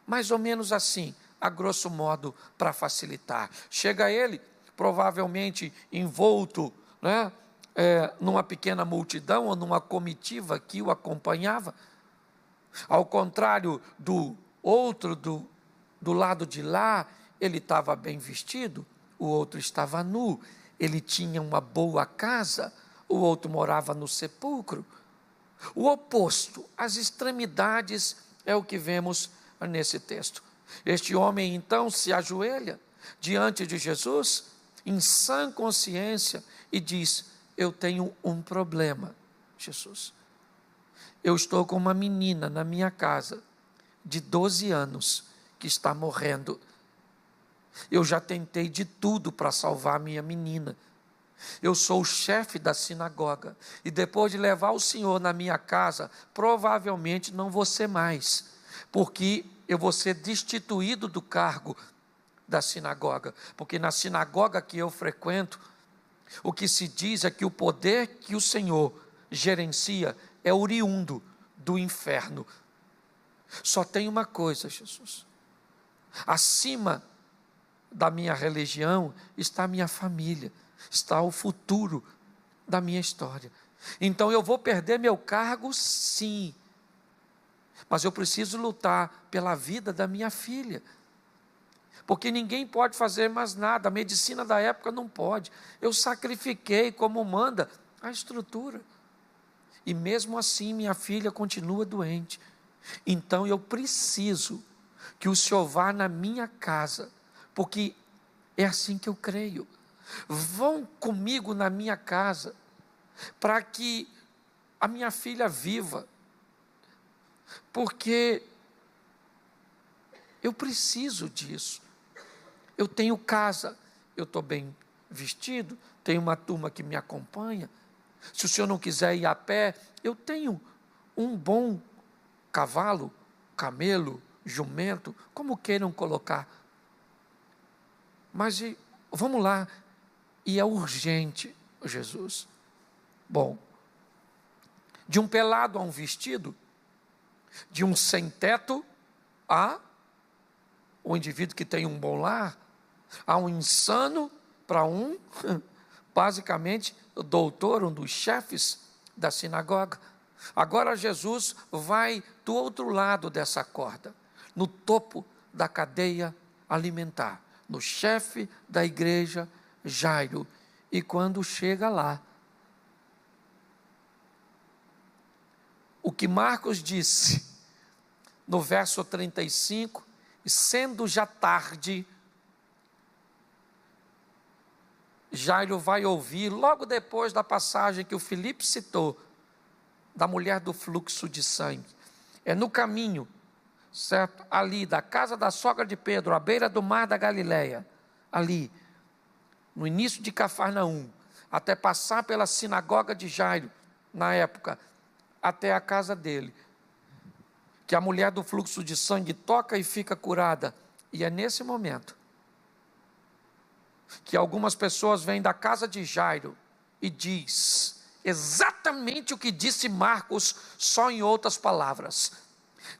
mais ou menos assim, a grosso modo, para facilitar. Chega ele, provavelmente envolto, né, numa pequena multidão ou numa comitiva que o acompanhava. Ao contrário do outro, do lado de lá, ele estava bem vestido, o outro estava nu, ele tinha uma boa casa, o outro morava no sepulcro. O oposto, as extremidades, é o que vemos nesse texto. Este homem então se ajoelha diante de Jesus, em sã consciência, e diz: eu tenho um problema, Jesus. Eu estou com uma menina na minha casa, de 12 anos, que está morrendo. Eu já tentei de tudo para salvar a minha menina. Eu sou o chefe da sinagoga, e depois de levar o senhor na minha casa, provavelmente não vou ser mais, porque eu vou ser destituído do cargo da sinagoga, porque na sinagoga que eu frequento, o que se diz é que o poder que o Senhor gerencia é oriundo do inferno. Só tem uma coisa, Jesus: acima da minha religião está a minha família, está o futuro da minha história. Então eu vou perder meu cargo, sim, mas eu preciso lutar pela vida da minha filha, porque ninguém pode fazer mais nada, a medicina da época não pode. Eu sacrifiquei, como manda a estrutura, e mesmo assim minha filha continua doente. Então eu preciso que o Senhor vá na minha casa, porque é assim que eu creio. Vão comigo na minha casa, para que a minha filha viva, porque eu preciso disso. Eu tenho casa, eu estou bem vestido, tenho uma turma que me acompanha. Se o senhor não quiser ir a pé, eu tenho um bom cavalo, camelo, jumento, como queiram colocar. Mas vamos lá, e é urgente, Jesus. Bom, de um pelado a um vestido, de um sem-teto a um indivíduo que tem um bom lar, a um insano para um, basicamente, doutor, um dos chefes da sinagoga. Agora Jesus vai do outro lado dessa corda, no topo da cadeia alimentar, no chefe da igreja, Jairo. E quando chega lá, o que Marcos disse no verso 35, sendo já tarde, Jairo vai ouvir, logo depois da passagem que o Filipe citou, da mulher do fluxo de sangue. É no caminho, certo? Ali, da casa da sogra de Pedro, à beira do mar da Galileia, ali, no início de Cafarnaum, até passar pela sinagoga de Jairo, na época, até a casa dele, que a mulher do fluxo de sangue toca e fica curada. E é nesse momento que algumas pessoas vêm da casa de Jairo e diz exatamente o que disse Marcos, só em outras palavras: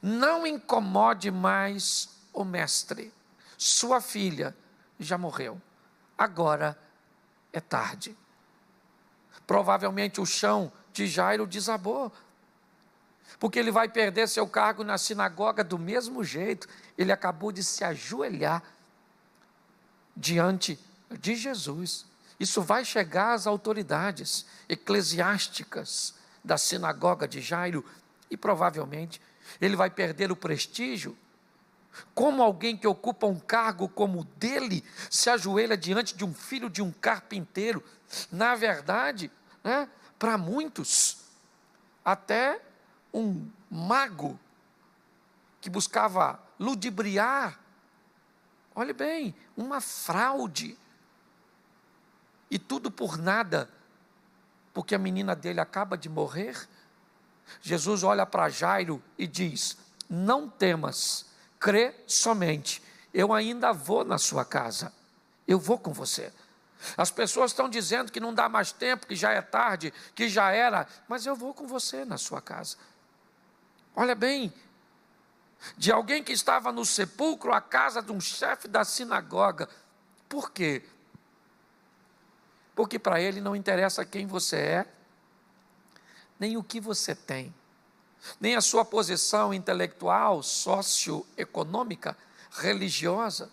não incomode mais o mestre, sua filha já morreu, agora é tarde. Provavelmente o chão de Jairo desabou, porque ele vai perder seu cargo na sinagoga do mesmo jeito. Ele acabou de se ajoelhar diante de Jesus. Isso vai chegar às autoridades eclesiásticas da sinagoga de Jairo, e provavelmente ele vai perder o prestígio. Como alguém que ocupa um cargo como o dele se ajoelha diante de um filho de um carpinteiro? Na verdade, para muitos, até um mago que buscava ludibriar, olhe bem, uma fraude, e tudo por nada, porque a menina dele acaba de morrer. Jesus olha para Jairo e diz: não temas, crê somente, eu ainda vou na sua casa, eu vou com você. As pessoas estão dizendo que não dá mais tempo, que já é tarde, que já era, mas eu vou com você na sua casa. Olha bem, de alguém que estava no sepulcro à casa de um chefe da sinagoga. Por quê? Porque para ele não interessa quem você é, nem o que você tem, nem a sua posição intelectual, socioeconômica, religiosa.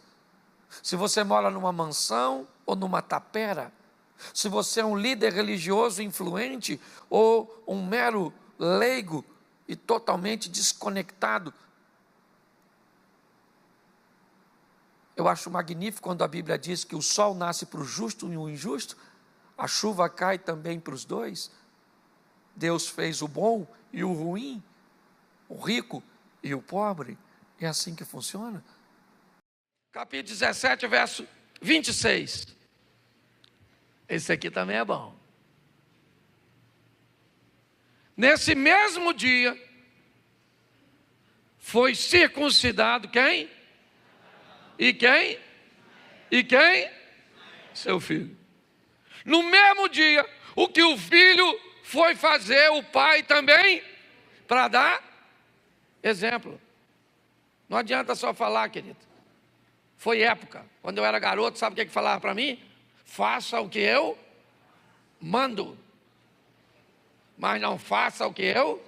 Se você mora numa mansão ou numa tapera, se você é um líder religioso influente ou um mero leigo e totalmente desconectado. Eu acho magnífico quando a Bíblia diz que o sol nasce para o justo e o injusto, a chuva cai também para os dois. Deus fez o bom e o ruim, o rico e o pobre. É assim que funciona. Capítulo 17, verso 26. Esse aqui também é bom. Nesse mesmo dia, foi circuncidado quem? E quem? E quem? Seu filho. No mesmo dia, o que o filho foi fazer, o pai também, para dar exemplo. Não adianta só falar, querido. Foi época. Quando eu era garoto, sabe o que falava para mim? Faça o que eu mando. Mas não faça o que eu...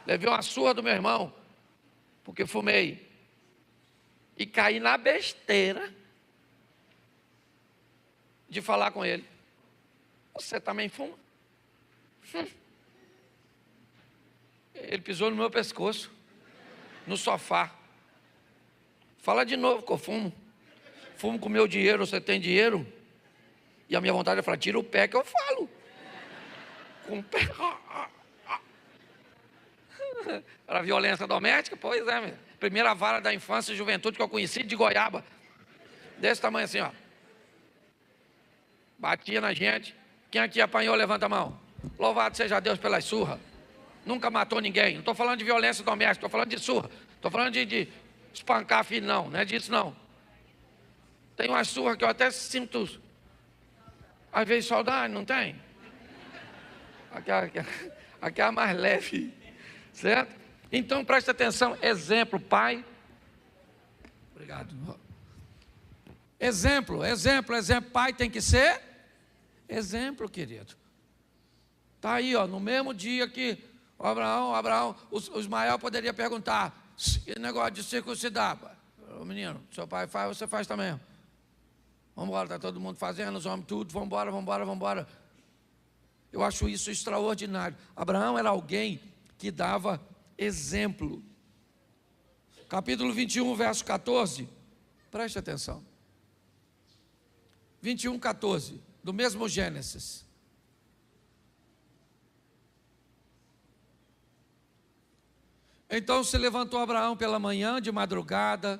Levei uma surra do meu irmão, porque fumei. E caí na besteira de falar com ele. Você também fuma? Ele pisou no meu pescoço, no sofá. Fala de novo que eu fumo. Fumo com meu dinheiro, você tem dinheiro? E a minha vontade é falar, tira o pé que eu falo. Com o pé. Era violência doméstica? Pois é, meu. Primeira vara da infância e juventude que eu conheci, de goiaba. Desse tamanho assim, ó. Batia na gente. Quem aqui apanhou, levanta a mão. Louvado seja Deus pelas surras. Nunca matou ninguém. Não estou falando de violência doméstica, estou falando de surra. Estou falando de espancar filho, não. Não é disso, não. Tem uma surra que eu até sinto, às vezes, saudade, não tem? Aqui é a mais leve. Certo? Então, presta atenção. Exemplo, pai. Obrigado. Exemplo. Pai tem que ser exemplo, querido. Está aí, ó, no mesmo dia que o Abraão, o Ismael poderia perguntar, que negócio de circuncidar? Ô menino, seu pai faz, você faz também. Vamos embora, está todo mundo fazendo, os homens tudo, vamos embora. Eu acho isso extraordinário. Abraão era alguém que dava exemplo. Capítulo 21, verso 14. Preste atenção. 21, 14. Do mesmo Gênesis. Então se levantou Abraão pela manhã, de madrugada,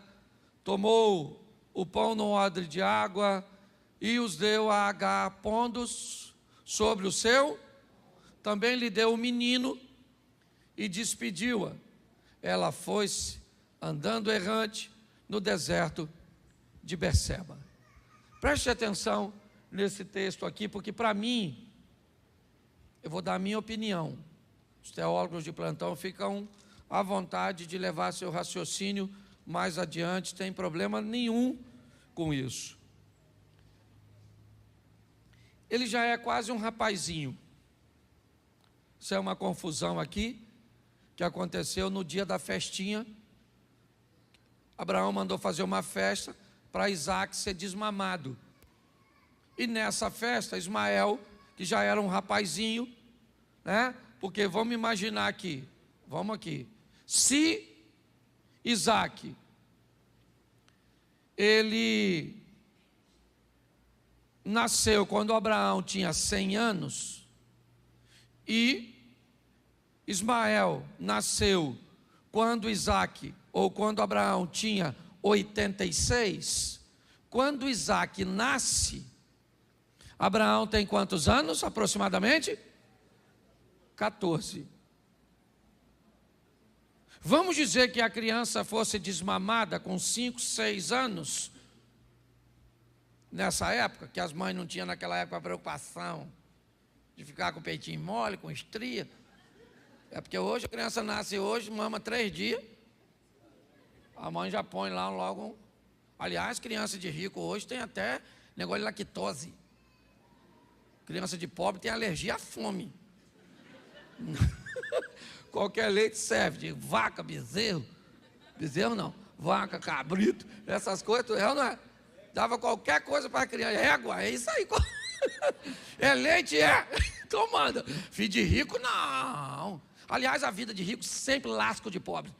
tomou o pão num odre de água e os deu a Agar, pondo-os sobre o seu. Também lhe deu o menino e despediu-a. Ela foi-se andando errante no deserto de Berseba. Preste atenção nesse texto aqui, porque para mim, eu vou dar a minha opinião. Os teólogos de plantão ficam à vontade de levar seu raciocínio mais adiante, tem problema nenhum com isso. Ele já é quase um rapazinho. Isso é uma confusão aqui, que aconteceu no dia da festinha. Abraão mandou fazer uma festa para Isaac ser desmamado. E nessa festa, Ismael, que já era um rapazinho, né? Porque vamos imaginar aqui, se Isaac, ele nasceu quando Abraão tinha 100 anos, e Ismael nasceu quando Isaac, ou quando Abraão tinha 86, quando Isaac nasce, Abraão tem quantos anos aproximadamente? 14. Vamos dizer que a criança fosse desmamada com 5, 6 anos, nessa época, que as mães não tinham naquela época a preocupação de ficar com o peitinho mole, com estria. É porque hoje a criança nasce hoje, mama 3 dias, A mãe já põe lá logo. Aliás, criança de rico hoje tem até negócio de lactose. Criança de pobre tem alergia à fome. Qualquer leite serve, de vaca, bezerro. Bezerro não, vaca, cabrito, essas coisas, é ou não é? Dava qualquer coisa para a criança. Égua, é isso aí. É leite, é. Então manda. Filho de rico, não. Aliás, a vida de rico sempre lasco de pobre.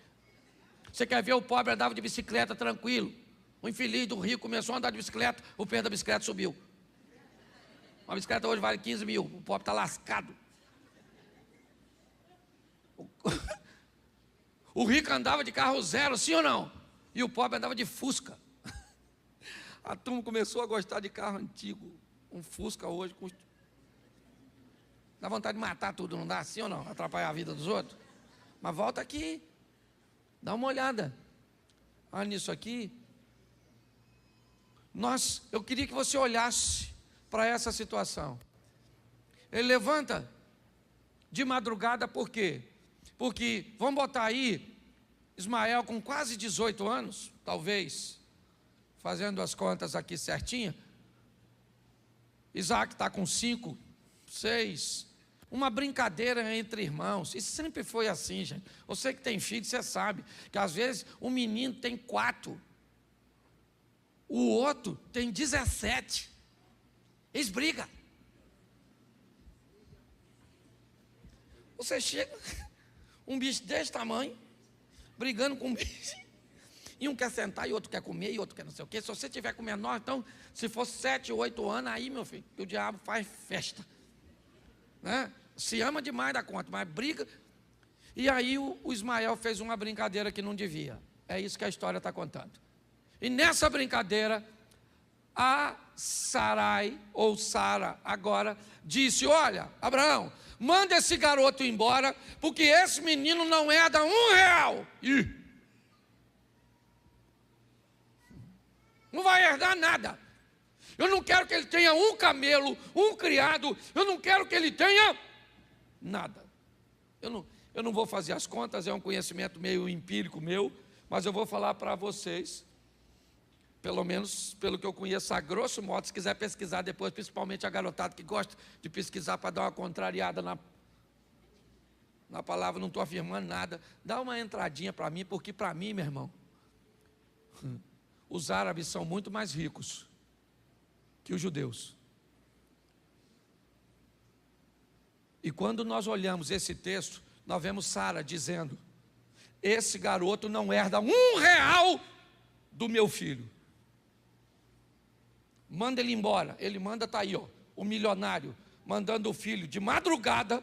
Você quer ver o pobre andava de bicicleta tranquilo. O infeliz do rico começou a andar de bicicleta, o preço da bicicleta subiu. Uma bicicleta hoje vale 15 mil, o pobre está lascado. O rico andava de carro zero, sim ou não? E o pobre andava de Fusca. A turma começou a gostar de carro antigo. Um Fusca hoje custa. Dá vontade de matar tudo, não dá? Sim ou não? Atrapalhar a vida dos outros. Mas volta aqui. Dá uma olhada. Olha nisso aqui. Eu queria que você olhasse para essa situação. Ele levanta de madrugada, por quê? Porque, vamos botar aí, Ismael com quase 18 anos, talvez, fazendo as contas aqui certinha. Isaac está com 5, 6. Uma brincadeira entre irmãos. Isso sempre foi assim, gente. Você que tem filho, você sabe que às vezes um menino tem 4, o outro tem 17. Eles brigam. Você chega, um bicho desse tamanho, brigando com um bicho, e um quer sentar, e outro quer comer, e outro quer não sei o quê. Se você tiver com menor, então, se for 7, 8 anos, aí, meu filho, o diabo faz festa, né? Se ama demais da conta, mas briga. E aí o Ismael fez uma brincadeira que não devia. É isso que a história está contando. E nessa brincadeira, a Sarai, ou Sara agora, disse: olha, Abraão, manda esse garoto embora, porque esse menino não herda R$1. Não vai herdar nada. Eu não quero que ele tenha um camelo, um criado. Eu não quero que ele tenha nada. Eu não vou fazer as contas, é um conhecimento meio empírico meu, mas eu vou falar para vocês, pelo menos pelo que eu conheço a grosso modo. Se quiser pesquisar depois, principalmente a garotada que gosta de pesquisar para dar uma contrariada na palavra, não estou afirmando nada, dá uma entradinha para mim, porque para mim, meu irmão, os árabes são muito mais ricos que os judeus. E quando nós olhamos esse texto, nós vemos Sara dizendo: esse garoto não herda R$1 do meu filho. Manda ele embora. Ele manda, está aí, ó, o milionário, mandando o filho de madrugada,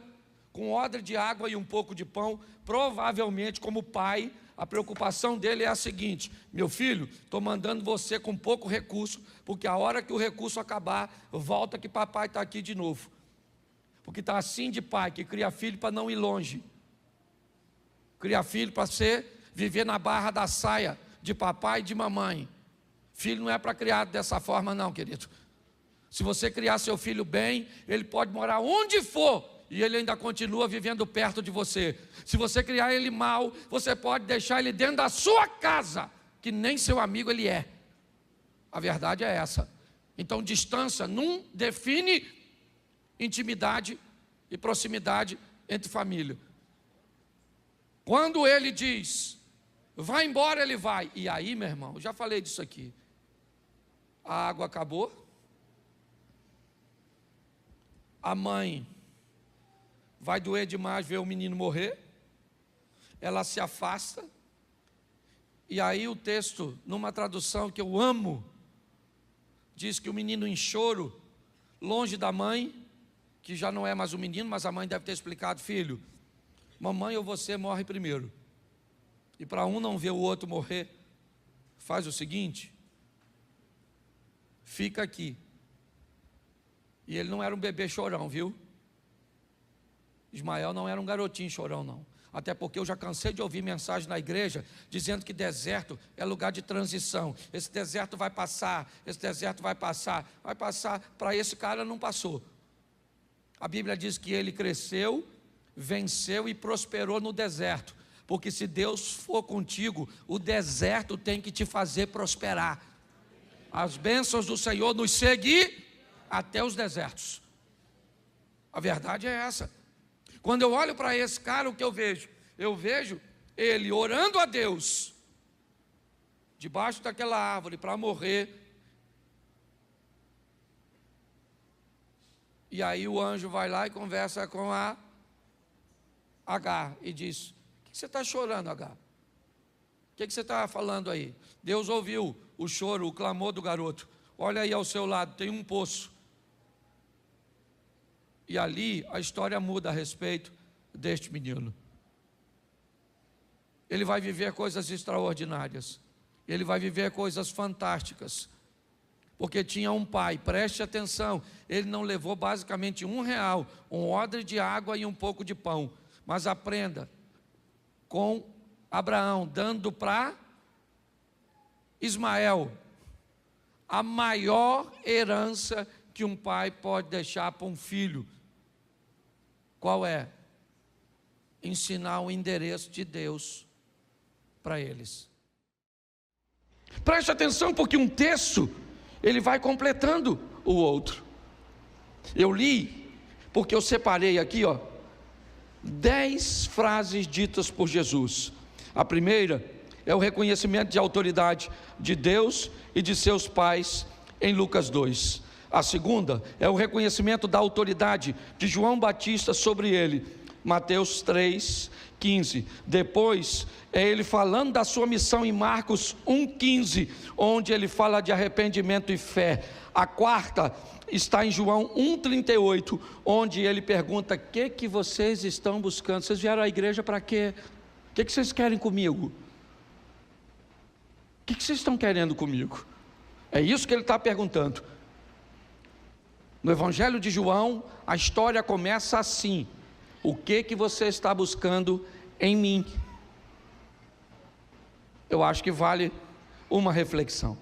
com odre de água e um pouco de pão. Provavelmente, como pai, a preocupação dele é a seguinte: meu filho, estou mandando você com pouco recurso, porque a hora que o recurso acabar, volta que papai está aqui de novo. Porque está assim de pai, que cria filho para não ir longe. Cria filho para viver na barra da saia de papai e de mamãe. Filho não é para criar dessa forma não, querido. Se você criar seu filho bem, ele pode morar onde for, e ele ainda continua vivendo perto de você. Se você criar ele mal, você pode deixar ele dentro da sua casa, que nem seu amigo ele é. A verdade é essa. Então, distância não define intimidade e proximidade entre família. Quando ele diz, vai embora, ele vai. E aí, meu irmão, eu já falei disso aqui. A água acabou. A mãe vai doer demais ver o menino morrer. Ela se afasta. E aí o texto, numa tradução que eu amo, diz que o menino em choro, longe da mãe, que já não é mais o menino, mas a mãe deve ter explicado: filho, mamãe ou você morre primeiro. E para um não ver o outro morrer, faz o seguinte: fica aqui. E ele não era um bebê chorão, viu? Ismael não era um garotinho chorão, não. Até porque eu já cansei de ouvir mensagem na igreja dizendo que deserto é lugar de transição. Esse deserto vai passar, esse deserto vai passar. Vai passar, para esse cara não passou. A Bíblia diz que ele cresceu, venceu e prosperou no deserto. Porque se Deus for contigo, o deserto tem que te fazer prosperar. As bênçãos do Senhor nos seguem até os desertos. A verdade é essa. Quando eu olho para esse cara, o que eu vejo? Eu vejo ele orando a Deus, debaixo daquela árvore para morrer. E aí o anjo vai lá e conversa com a Agar e diz: o que você está chorando, Agar? O que você está falando aí? Deus ouviu o choro, o clamor do garoto. Olha aí ao seu lado, tem um poço. E ali a história muda a respeito deste menino. Ele vai viver coisas extraordinárias. Ele vai viver coisas fantásticas. Porque tinha um pai, preste atenção, ele não levou basicamente R$1, um odre de água e um pouco de pão. Mas aprenda, com Abraão dando para Ismael a maior herança que um pai pode deixar para um filho. Qual é? Ensinar o endereço de Deus para eles. Preste atenção, porque um texto ele vai completando o outro. Eu li, porque eu separei aqui, 10 frases ditas por Jesus. A primeira é o reconhecimento de autoridade de Deus e de seus pais em Lucas 2. A segunda é o reconhecimento da autoridade de João Batista sobre ele, Mateus 3:15. Depois é ele falando da sua missão em Marcos 1:15, onde ele fala de arrependimento e fé. A quarta está em João 1:38, onde ele pergunta: o que vocês estão buscando? Vocês vieram à igreja para quê? O que vocês querem comigo? O que vocês estão querendo comigo? É isso que ele está perguntando. No Evangelho de João, a história começa assim: o que você está buscando em mim? Eu acho que vale uma reflexão.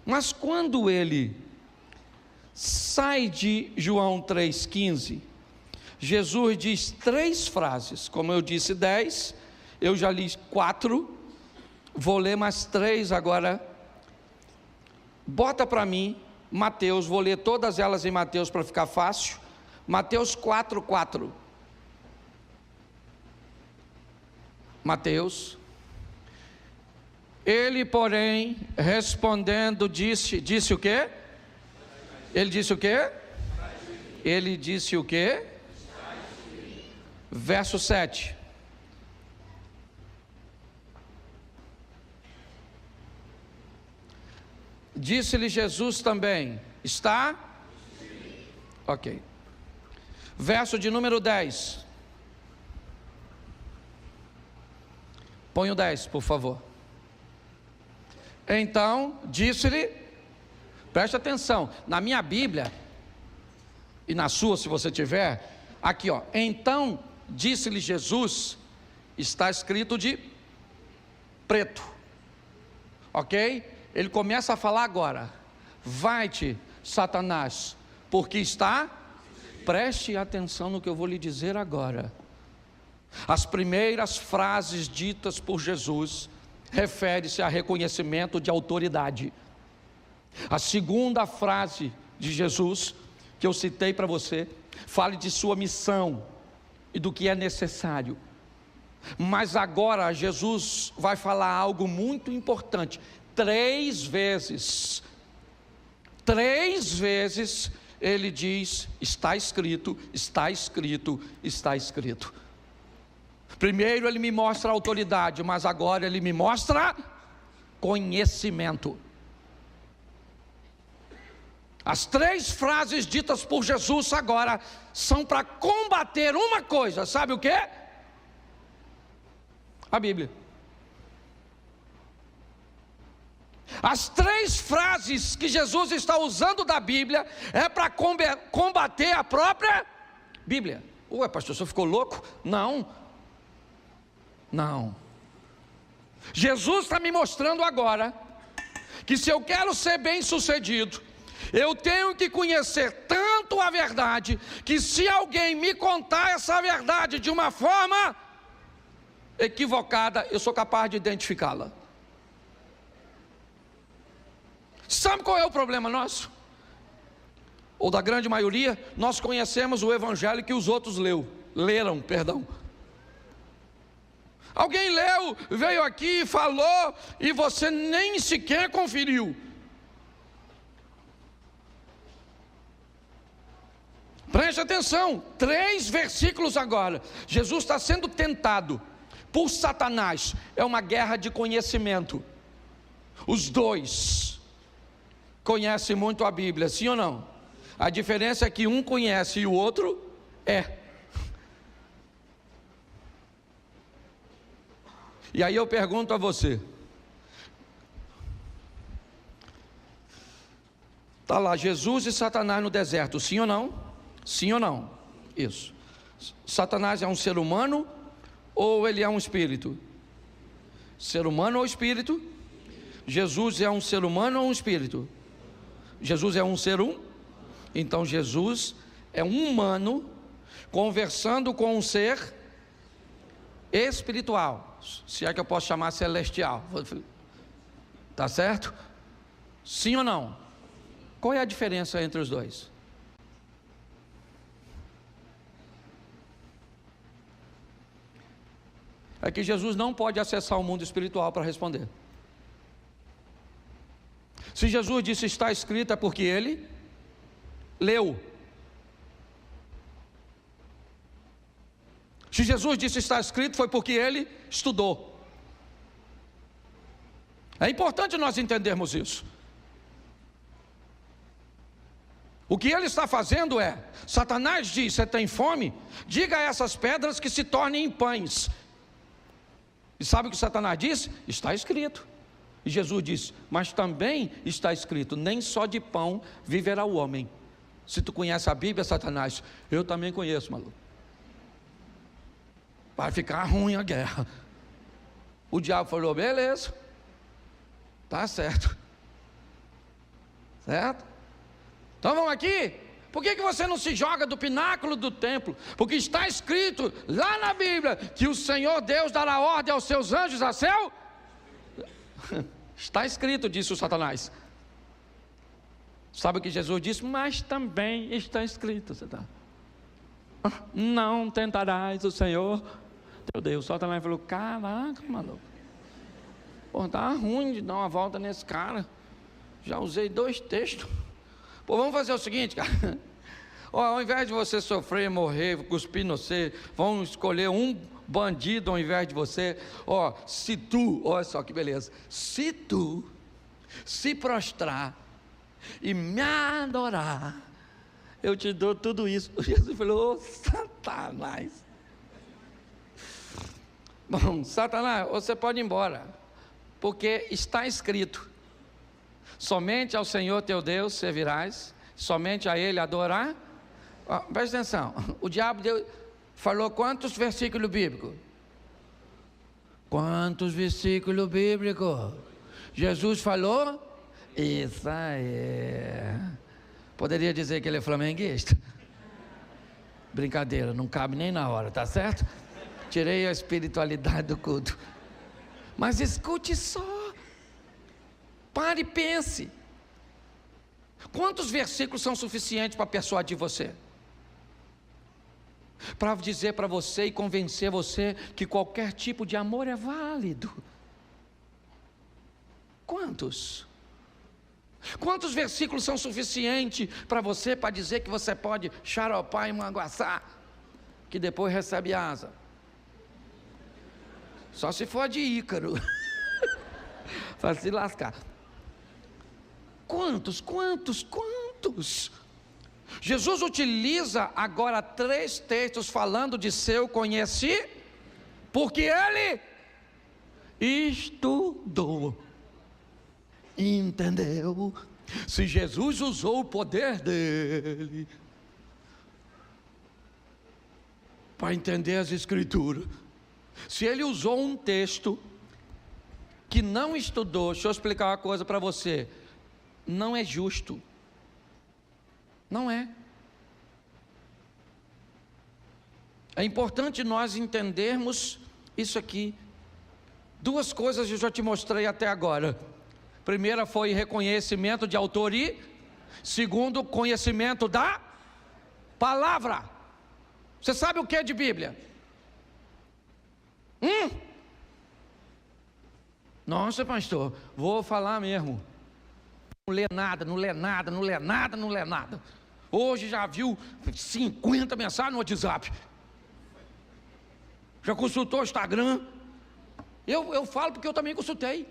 Mas quando ele sai de João 3,15, Jesus diz 3 frases. Como eu disse 10, eu já li 4, vou ler mais 3 agora. Bota para mim Mateus, vou ler todas elas em Mateus para ficar fácil. Mateus 4:4. Mateus: ele, porém, respondendo, disse o quê? Ele disse o quê? Ele disse o quê? Verso 7. Disse-lhe Jesus também: está? Ok. Verso de número 10. Põe o 10, por favor. Então, disse-lhe, preste atenção, na minha Bíblia, e na sua, se você tiver, aqui então, disse-lhe Jesus, está escrito de preto, ok? Ele começa a falar agora: vai-te, Satanás, porque está, preste atenção no que eu vou lhe dizer agora. As primeiras frases ditas por Jesus refere-se a reconhecimento de autoridade. A segunda frase de Jesus, que eu citei para você, fala de sua missão e do que é necessário. Mas agora Jesus vai falar algo muito importante. 3 vezes ele diz: está escrito, está escrito, está escrito. Primeiro ele me mostra autoridade, mas agora ele me mostra conhecimento. As 3 frases ditas por Jesus agora são para combater uma coisa, sabe o que? A Bíblia. As 3 frases que Jesus está usando da Bíblia é para combater a própria Bíblia. Ué, pastor, você ficou louco? Não. Jesus está me mostrando agora que se eu quero ser bem sucedido, eu tenho que conhecer tanto a verdade, que se alguém me contar essa verdade de uma forma, equivocada, eu sou capaz de identificá-la. Sabe qual é o problema nosso? Ou da grande maioria, nós conhecemos o evangelho que os outros leram. Alguém leu, veio aqui, falou, e você nem sequer conferiu. Preste atenção, 3 versículos agora. Jesus está sendo tentado por Satanás. É uma guerra de conhecimento. Os dois conhecem muito a Bíblia, sim ou não? A diferença é que um conhece e o outro é. E aí eu pergunto a você, está lá Jesus e Satanás no deserto, sim ou não? Sim ou não? Isso. Satanás é um ser humano ou ele é um espírito? Ser humano ou espírito? Jesus é um ser humano ou um espírito? Jesus é um ser Então Jesus é um humano conversando com um ser espiritual, se é que eu posso chamar celestial. Tá certo? Sim ou não? Qual é a diferença entre os dois? É que Jesus não pode acessar o mundo espiritual para responder. Se Jesus disse está escrito, é porque ele leu. Se Jesus disse está escrito, foi porque ele estudou. É importante nós entendermos isso. O que ele está fazendo é, Satanás diz, você tem fome? Diga a essas pedras que se tornem em pães. E sabe o que Satanás disse? Está escrito. E Jesus disse, mas também está escrito, nem só de pão viverá o homem. Se tu conhece a Bíblia, Satanás, eu também conheço, maluco. Vai ficar ruim a guerra. O diabo falou, beleza, tá certo. Certo? Então vamos aqui. Por que você não se joga do pináculo do templo? Porque está escrito lá na Bíblia que o Senhor Deus dará ordem aos seus anjos a seu. Está escrito, disse o Satanás. Sabe o que Jesus disse? Mas também está escrito, não tentarás o Senhor teu Deus. O Satanás falou, caraca, maluco, pô, tá ruim de dar uma volta nesse cara. Já usei 2 textos. Pô, vamos fazer o seguinte, cara. Ó, ao invés de você sofrer, morrer, cuspir no você, vamos escolher um bandido ao invés de você. Ó, se tu, olha só que beleza, se tu se prostrar e me adorar, eu te dou tudo isso. Jesus falou, Satanás. Bom, Satanás, você pode ir embora, porque está escrito, somente ao Senhor teu Deus servirás, somente a Ele adorar. Presta atenção, o diabo falou quantos versículos bíblicos? Quantos versículos bíblicos? Jesus falou? Isso aí. Poderia dizer que ele é flamenguista? Brincadeira, não cabe nem na hora, tá certo? Tirei a espiritualidade do culto. Mas escute só. Pare e pense. Quantos versículos são suficientes para persuadir você? Para dizer para você e convencer você que qualquer tipo de amor é válido. Quantos? Quantos versículos são suficientes para você, para dizer que você pode xaropar e manguaçar, que depois recebe asa? Só se for de Ícaro. Para se lascar. Quantos? Jesus utiliza agora 3 textos falando de seu conhecimento, porque ele estudou, entendeu? Se Jesus usou o poder dele para entender as Escrituras, se ele usou um texto que não estudou, deixa eu explicar uma coisa para você, não é justo. Não é. É importante nós entendermos isso aqui. Duas coisas eu já te mostrei até agora. Primeira foi reconhecimento de autoria. Segundo, conhecimento da palavra. Você sabe o que é de Bíblia? Nossa, pastor, vou falar mesmo. Não lê nada, não lê nada, não lê nada, não lê nada. Hoje já viu 50 mensagens no WhatsApp. Já consultou o Instagram? Eu falo porque eu também consultei.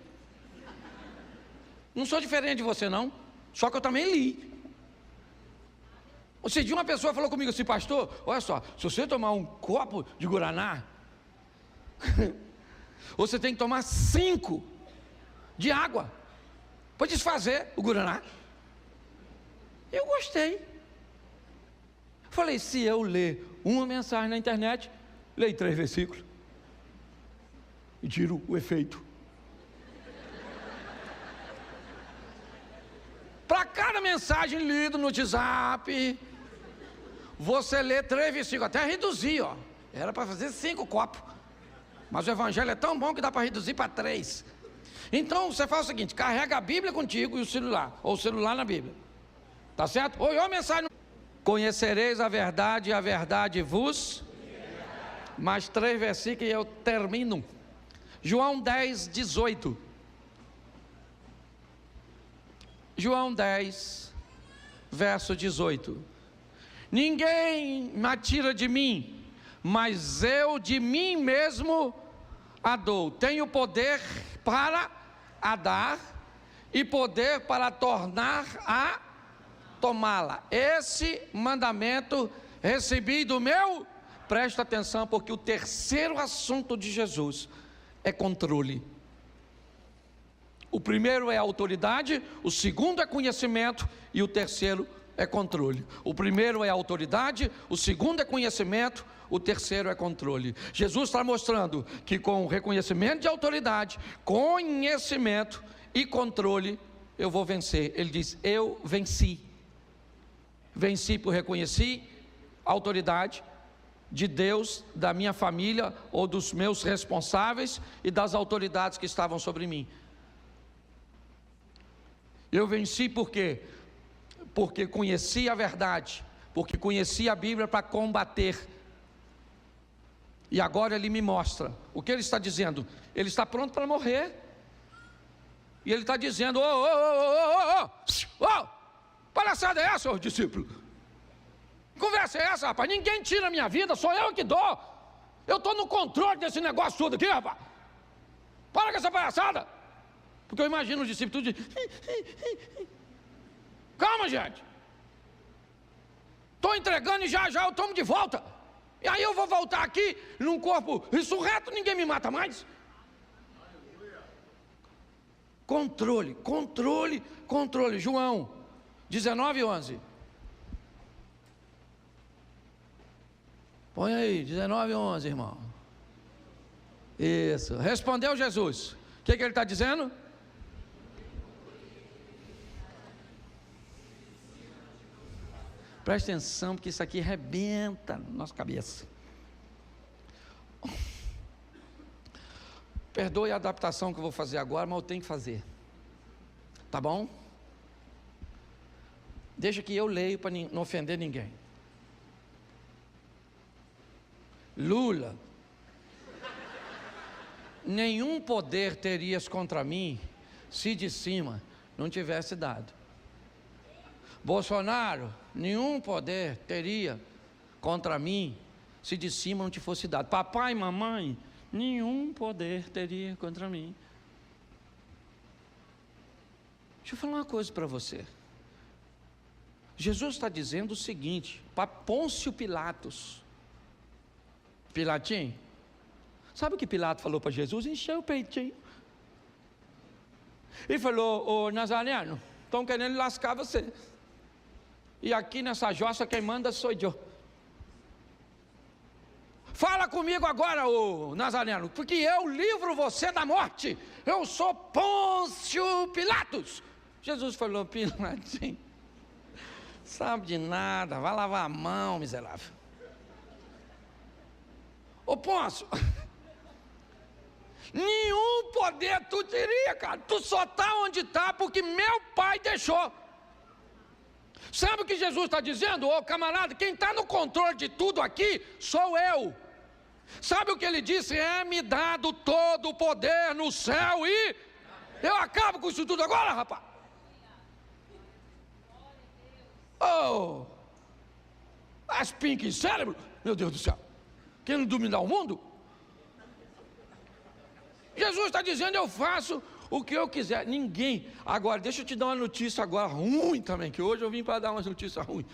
Não sou diferente de você não, só que eu também li. Esse dia uma pessoa falou comigo assim: pastor, olha só, se você tomar um copo de guaraná, você tem que tomar 5 de água para desfazer o guaraná. Eu gostei. Falei, se eu ler uma mensagem na internet, leio 3 versículos e tiro o efeito. Para cada mensagem lida no WhatsApp, você lê 3 versículos, até reduzir, ó. Era para fazer 5 copos, mas o evangelho é tão bom que dá para reduzir para 3. Então você faz o seguinte: carrega a Bíblia contigo e o celular, ou o celular na Bíblia, tá certo? Ou a mensagem: conhecereis a verdade vos. Mais 3 versículos e eu termino. João 10, 18. João 10, verso 18. Ninguém me tira de mim, mas eu de mim mesmo a dou. Tenho poder para a dar e poder para tornar a tomá-la. Esse mandamento recebi do meu. Presta atenção, porque o terceiro assunto de Jesus é controle. O primeiro é autoridade, o segundo é conhecimento e o terceiro é controle. O primeiro é autoridade, o segundo é conhecimento, o terceiro é controle. Jesus está mostrando que com reconhecimento de autoridade, conhecimento e controle, eu vou vencer. Ele diz: eu venci. Venci por reconhecer a autoridade de Deus, da minha família ou dos meus responsáveis e das autoridades que estavam sobre mim. Eu venci por quê? Porque conheci a verdade, porque conheci a Bíblia para combater. E agora ele me mostra o que ele está dizendo. Ele está pronto para morrer. E ele está dizendo: palhaçada é essa, ô discípulo? Conversa é essa, rapaz? Ninguém tira a minha vida, sou eu que dou. Eu estou no controle desse negócio tudo aqui, rapaz. Para com essa palhaçada. Porque eu imagino os discípulos tudo de... Calma, gente. Estou entregando e já eu tomo de volta. E aí eu vou voltar aqui num corpo ressurreto, ninguém me mata mais. Controle, controle, controle. João 19, 11. Põe aí, 19, 11, irmão. Isso. Respondeu Jesus. O que ele está dizendo? Presta atenção, porque isso aqui arrebenta na nossa cabeça. Perdoe a adaptação que eu vou fazer agora, mas eu tenho que fazer. Tá bom? Deixa que eu leio para não ofender ninguém. Lula: nenhum poder terias contra mim se de cima não tivesse dado. Bolsonaro: nenhum poder teria contra mim se de cima não te fosse dado. Papai e mamãe: nenhum poder teria contra mim. Deixa eu falar uma coisa para você. Jesus está dizendo o seguinte para Pôncio Pilatos. Pilatinho, sabe o que Pilato falou para Jesus? Encheu o peitinho. Ele falou: ô Nazareno, estão querendo lascar você. E aqui nessa jossa quem manda sou eu. Fala comigo agora, ô Nazareno, porque eu livro você da morte. Eu sou Pôncio Pilatos. Jesus falou: Pilatinho, sabe de nada, vai lavar a mão, miserável. Ô Pôncio, Nenhum poder tu teria, cara. Tu só está onde está porque meu pai deixou. Sabe o que Jesus está dizendo? Ô camarada, quem está no controle de tudo aqui sou eu. Sabe o que ele disse? É-me dado todo o poder no céu e eu acabo com isso tudo agora, rapaz. Oh, as pink cérebro, meu Deus do céu, querendo dominar o mundo? Jesus está dizendo, eu faço o que eu quiser. Ninguém. Agora, deixa eu te dar uma notícia agora ruim também, que hoje eu vim para dar uma notícia ruim.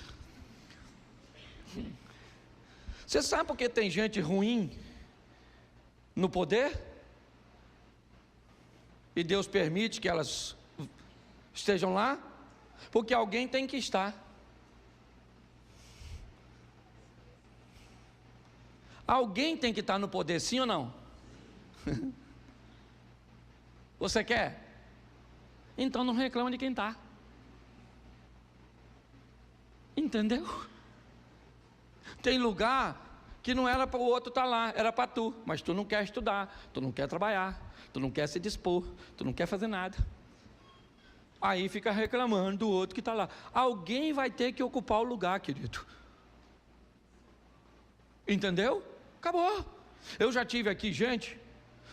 Você sabe por que tem gente ruim no poder? E Deus permite que elas estejam lá? Porque alguém tem que estar. Alguém tem que estar no poder, sim ou não? Você quer? Então não reclama de quem está. Entendeu? Tem lugar que não era para o outro estar lá, era para tu. Mas tu não quer estudar, tu não quer trabalhar, tu não quer se dispor, tu não quer fazer nada. Aí fica reclamando do outro que está lá. Alguém vai ter que ocupar o lugar, querido. Entendeu? Acabou. Eu já tive aqui gente,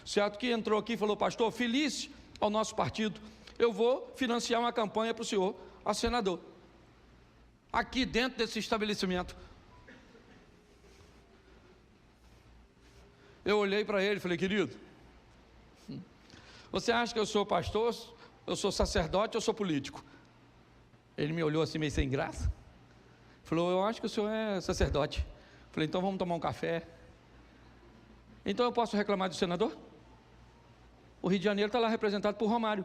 certo, que entrou aqui e falou, pastor, feliz ao nosso partido, eu vou financiar uma campanha para o senhor, a senador, aqui dentro desse estabelecimento. Eu olhei para ele e falei, querido, você acha que eu sou pastor, eu sou sacerdote, eu sou político? Ele me olhou assim meio sem graça, falou, eu acho que o senhor é sacerdote. Falei, então vamos tomar um café. Então eu posso reclamar do senador? O Rio de Janeiro está lá representado por Romário.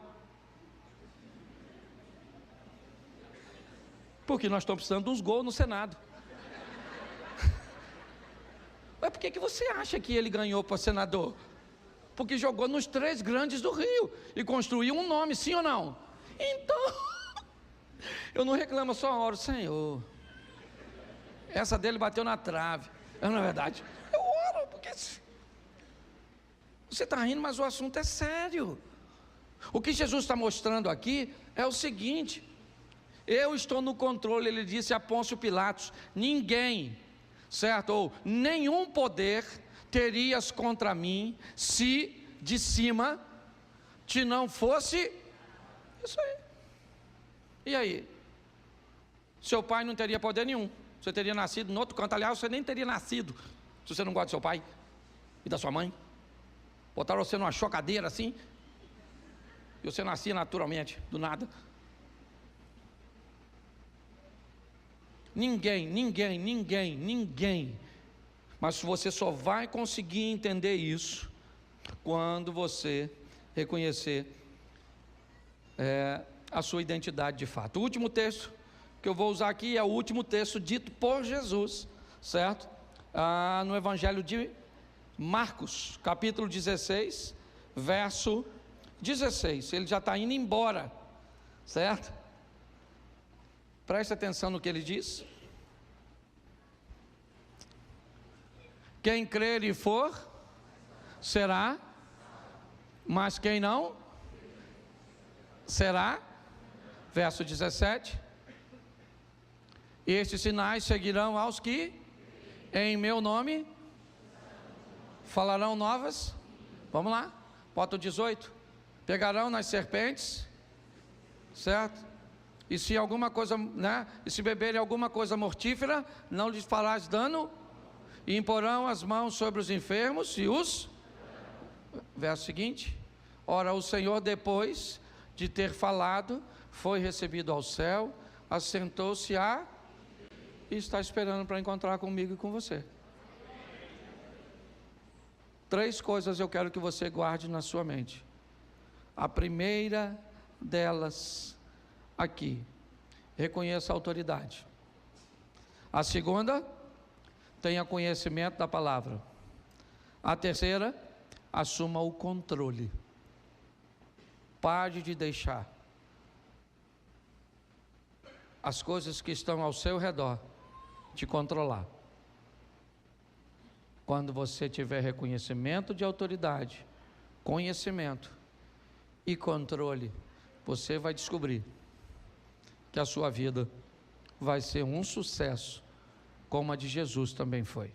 Porque nós estamos precisando de uns gols no Senado. Mas por que você acha que ele ganhou para senador? Porque jogou nos 3 grandes do Rio e construiu um nome, sim ou não? Então, eu não reclamo, só oro, Senhor. Essa dele bateu na trave. Não é verdade? Eu oro, porque você está rindo, mas o assunto é sério. O que Jesus está mostrando aqui é o seguinte: eu estou no controle. Ele disse a Pôncio Pilatos: ninguém, certo? Ou nenhum poder terias contra mim se de cima te não fosse isso aí. E aí? Seu pai não teria poder nenhum. Você teria nascido no outro canto. Aliás, você nem teria nascido se você não gosta do seu pai e da sua mãe. Botaram você numa chocadeira assim e você nascia naturalmente, do nada. Ninguém. Mas você só vai conseguir entender isso quando você reconhecer a sua identidade de fato. O último texto que eu vou usar aqui é o último texto dito por Jesus, certo? No Evangelho de Marcos, capítulo 16, verso 16. Ele já está indo embora, certo? Preste atenção no que ele diz. Quem crer e for, será, mas quem não, será. Verso 17. Estes sinais seguirão aos que, em meu nome, falarão novas. Vamos lá, bota o 18. Pegarão nas serpentes, certo? E se alguma coisa, e se beberem alguma coisa mortífera, não lhes farás dano. E imporão as mãos sobre os enfermos e os... Verso seguinte. Ora, o Senhor, depois de ter falado, foi recebido ao céu, assentou-se e está esperando para encontrar comigo e com você. 3 coisas eu quero que você guarde na sua mente. A primeira delas aqui, reconheça a autoridade. A segunda, tenha conhecimento da palavra. A terceira, assuma o controle. Pare de deixar as coisas que estão ao seu redor te controlar. Quando você tiver reconhecimento de autoridade, conhecimento e controle, você vai descobrir que a sua vida vai ser um sucesso, como a de Jesus também foi.